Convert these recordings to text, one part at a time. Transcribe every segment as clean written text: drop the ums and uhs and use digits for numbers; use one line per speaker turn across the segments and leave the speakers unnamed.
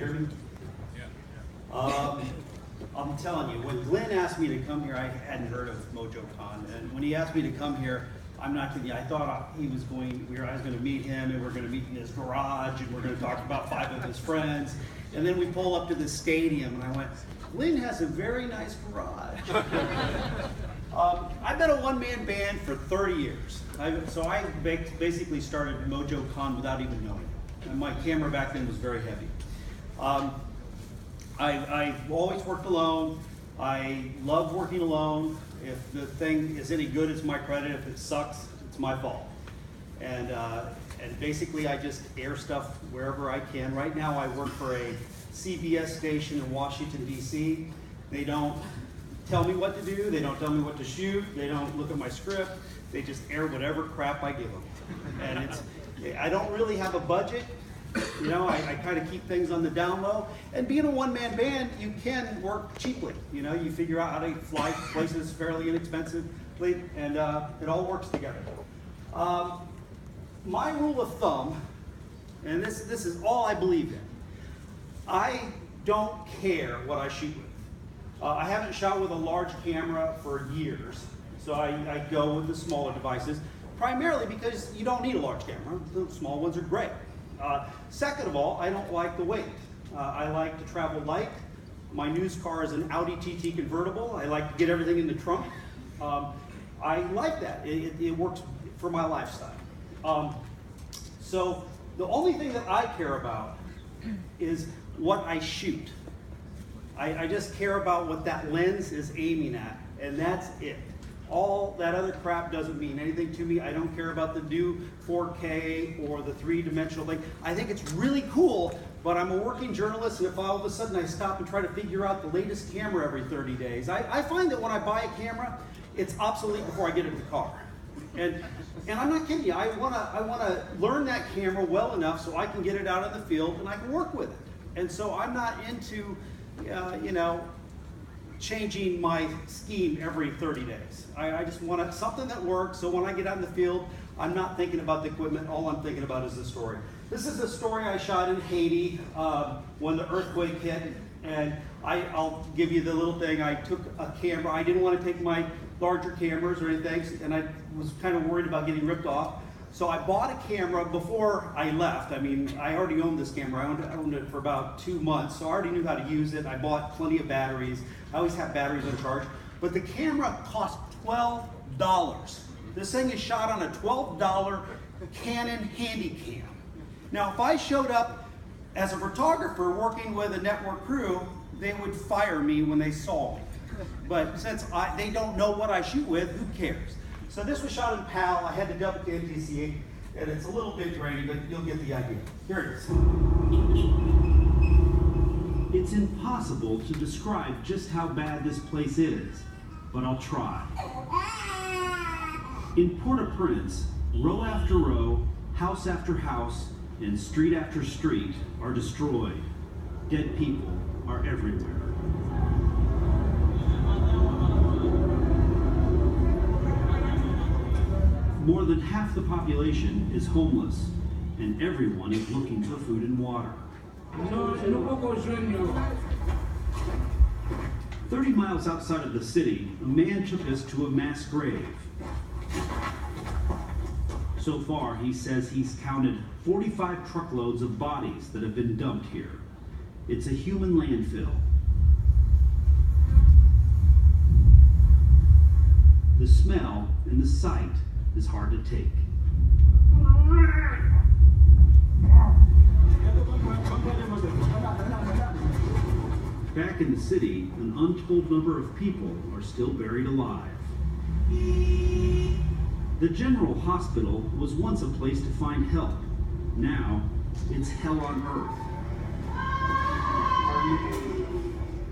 hear me? I'm telling you, when Glenn asked me to come here, I hadn't heard of MojoCon, and when he asked me to come here, I'm not kidding you, I thought I was going to meet him, and we're going to meet in his garage, and we're going to talk about 5 of his friends, and then we pull up to the stadium, and I went, Glenn has a very nice garage. I've been a one-man band for 30 years, so I basically started MojoCon without even knowing it. And my camera back then was very heavy. I've always worked alone. I love working alone. If the thing is any good, it's my credit. If it sucks, it's my fault. And basically, I just air stuff wherever I can. Right now, I work for a CBS station in Washington, D.C. They don't tell me what to do. They don't tell me what to shoot. They don't look at my script. They just air whatever crap I give them. And I don't really have a budget. You know, I kind of keep things on the down low. And being a one-man band, you can work cheaply. You know, you figure out how to fly places fairly inexpensively, and it all works together. My rule of thumb, and this is all I believe in, I don't care what I shoot with. I haven't shot with a large camera for years, so I go with the smaller devices, primarily because you don't need a large camera. The small ones are great. Second of all, I don't like the weight. I like to travel light. My news car is an Audi TT convertible. I like to get everything in the trunk. I like that. It works for my lifestyle. So the only thing that I care about is what I shoot. I just care about what that lens is aiming at, and that's it. All that other crap doesn't mean anything to me. I don't care about the new 4K or the 3-dimensional thing. I think it's really cool, but I'm a working journalist, and if all of a sudden I stop and try to figure out the latest camera every 30 days, I find that when I buy a camera, it's obsolete before I get it in the car. And I'm not kidding you, I wanna learn that camera well enough so I can get it out in the field and I can work with it. And so I'm not into, you know, changing my scheme every 30 days. I just want something that works, so when I get out in the field, I'm not thinking about the equipment, all I'm thinking about is the story. This is a story I shot in Haiti when the earthquake hit, and I'll give you the little thing. I took a camera. I didn't want to take my larger cameras or anything, and I was kind of worried about getting ripped off. So I bought a camera before I left. I mean, I already owned this camera. I owned it for about 2 months, so I already knew how to use it. I bought plenty of batteries. I always have batteries on charge. But the camera cost $12. This thing is shot on a $12 Canon Handycam. Now, if I showed up as a photographer working with a network crew, they would fire me when they saw me. But since they don't know what I shoot with, who cares? So this was shot in PAL. I had to double the NTSC, and it's a little bit grainy, but you'll get the idea. Here it is. It's impossible to describe just how bad this place is, but I'll try. In Port-au-Prince, row after row, house after house, and street after street are destroyed. Dead people are everywhere. More than half the population is homeless, and everyone is looking for food and water. 30 miles outside of the city, a man took us to a mass grave. So far, he says he's counted 45 truckloads of bodies that have been dumped here. It's a human landfill. The smell and the sight is hard to take. Back in the city, an untold number of people are still buried alive. The General Hospital was once a place to find help. Now, it's hell on earth.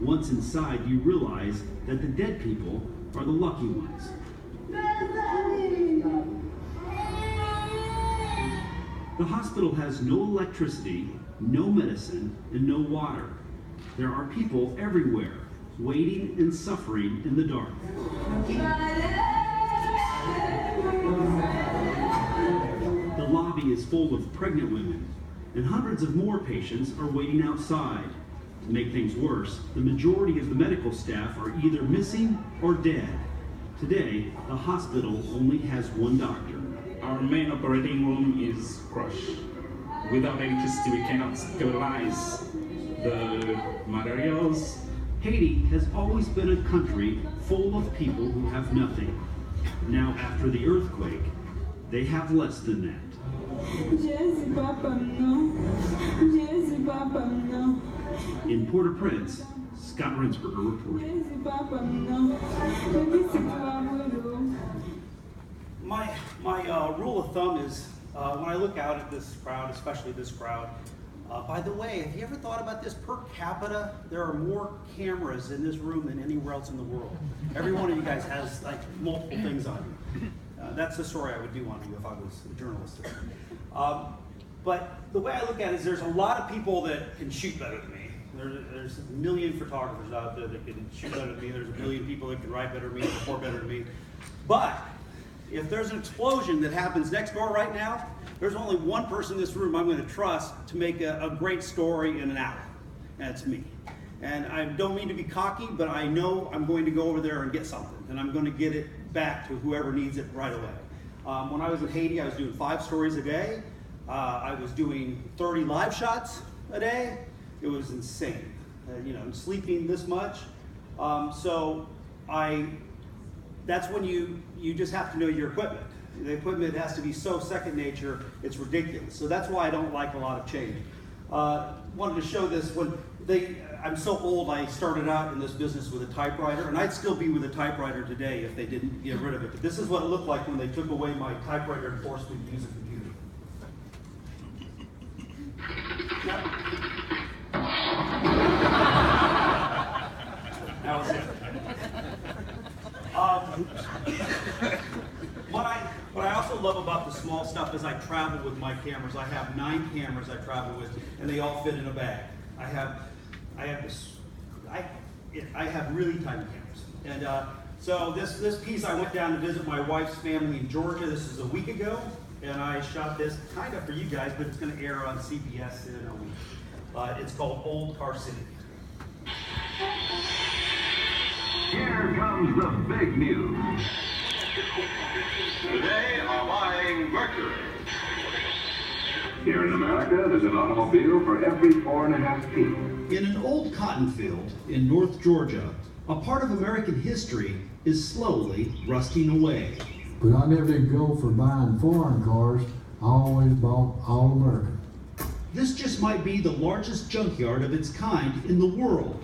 Once inside, you realize that the dead people are the lucky ones. The hospital has no electricity, no medicine, and no water. There are people everywhere, waiting and suffering in the dark. The lobby is full of pregnant women, and hundreds of more patients are waiting outside. To make things worse, the majority of the medical staff are either missing or dead. Today, the hospital only has one doctor.
Our main operating room is crushed. Without electricity, we cannot sterilize the materials.
Haiti has always been a country full of people who have nothing. Now, after the earthquake, they have less than that. In Port-au-Prince, Scott Rensberger reporting. My rule of thumb is when I look out at this crowd, especially this crowd, by the way, have you ever thought about this? Per capita, there are more cameras in this room than anywhere else in the world. Every one of you guys has like multiple things on you. That's the story I would do on you if I was a journalist. But the way I look at it is there's a lot of people that can shoot better than me. There's a million photographers out there that can shoot better than me. There's a million people that can write better than me, report better than me. But if there's an explosion that happens next door right now, there's only one person in this room I'm going to trust to make a great story in an hour, and it's me. And I don't mean to be cocky, but I know I'm going to go over there and get something, and I'm going to get it back to whoever needs it right away. When I was in Haiti, I was doing 5 stories a day. I was doing 30 live shots a day. It was insane. I'm sleeping this much. That's when you just have to know your equipment. The equipment has to be so second nature, it's ridiculous. So that's why I don't like a lot of change. Wanted to show this. I'm so old, I started out in this business with a typewriter, and I'd still be with a typewriter today if they didn't get rid of it. But this is what it looked like when they took away my typewriter and forced me to use a computer. That was it. What I also love about the small stuff is I travel with my cameras. I have 9 cameras I travel with, and they all fit in a bag. I have really tiny cameras. And so this piece, I went down to visit my wife's family in Georgia. This is a week ago, and I shot this kind of for you guys, but it's going to air on CBS in a week. It's called Old Car City.
Here comes the big news. Today are buying Mercury. Here in America, there's an automobile for every 4.5 feet.
In an old cotton field in North Georgia, a part of American history is slowly rusting away.
But I never did go for buying foreign cars. I always bought all American.
This just might be the largest junkyard of its kind in the world.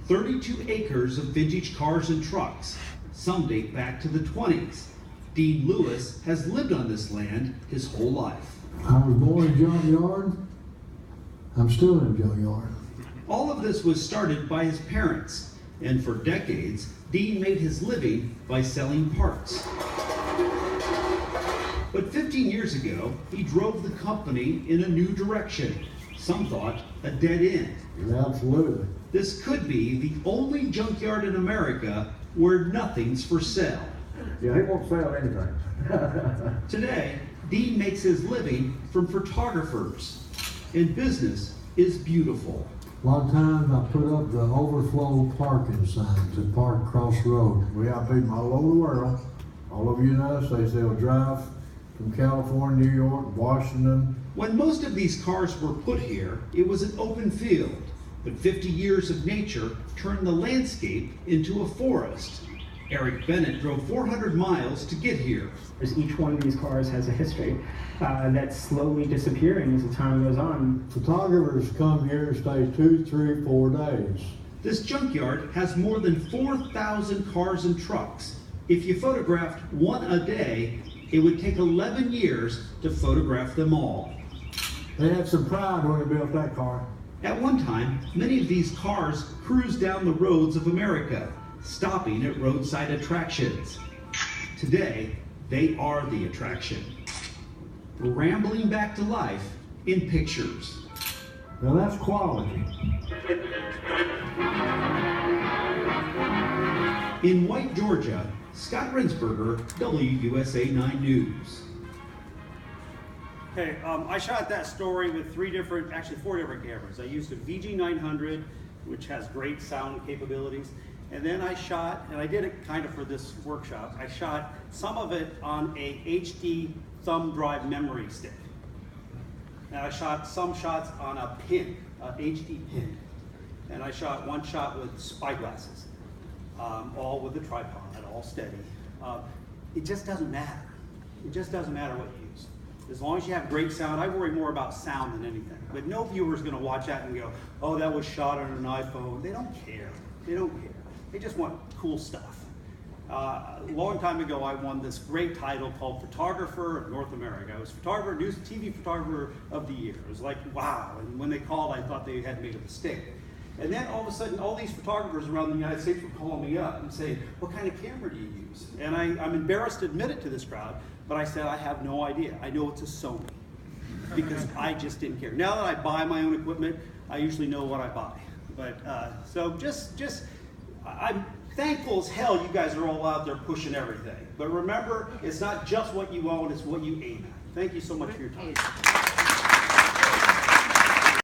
32 acres of vintage cars and trucks. Some date back to the 20s. Dean Lewis has lived on this land his whole life.
I was born in a junkyard. I'm still in a junkyard.
All of this was started by his parents, and for decades, Dean made his living by selling parts. But 15 years ago, he drove the company in a new direction. Some thought a dead end.
Absolutely.
This could be the only junkyard in America where nothing's for sale.
Yeah, he won't sell anything.
Today, Dean makes his living from photographers, and business is beautiful.
A lot of times I put up the overflow parking signs that park across the road. We have people all over the world, all over the United States. They'll drive from California, New York, Washington.
When most of these cars were put here, it was an open field, but 50 years of nature turned the landscape into a forest. Eric Bennett drove 400 miles to get here.
Each one of these cars has a history that's slowly disappearing as the time goes on.
Photographers come here and stay 2, 3, 4 days.
This junkyard has more than 4,000 cars and trucks. If you photographed one a day, it would take 11 years to photograph them all.
They had some pride when they built that car.
At one time, many of these cars cruised down the roads of America, stopping at roadside attractions. Today, they are the attraction, rambling back to life in pictures.
Now that's quality.
In White, Georgia, Scott Rensberger, WUSA 9 News. Okay, I shot that story with four different cameras. I used a VG900, which has great sound capabilities. And then I shot, and I did it kind of for this workshop, I shot some of it on a HD thumb drive memory stick. And I shot some shots on a pin, a HD pin. And I shot one shot with spyglasses, all with a tripod, all steady. It just doesn't matter. It just doesn't matter what you use. As long as you have great sound, I worry more about sound than anything. But no viewer's gonna watch that and go, oh, that was shot on an iPhone. They don't care. They don't care. They just want cool stuff. A long time ago, I won this great title called Photographer of North America. I was News TV Photographer of the Year. It was like, wow. And when they called, I thought they had made a mistake. And then all of a sudden, all these photographers around the United States were calling me up and saying, what kind of camera do you use? And I'm embarrassed to admit it to this crowd, but I said, I have no idea. I know it's a Sony, because I just didn't care. Now that I buy my own equipment, I usually know what I buy. But so I'm thankful as hell you guys are all out there pushing everything. But remember, it's not just what you own, it's what you aim at. Thank you so much for your time.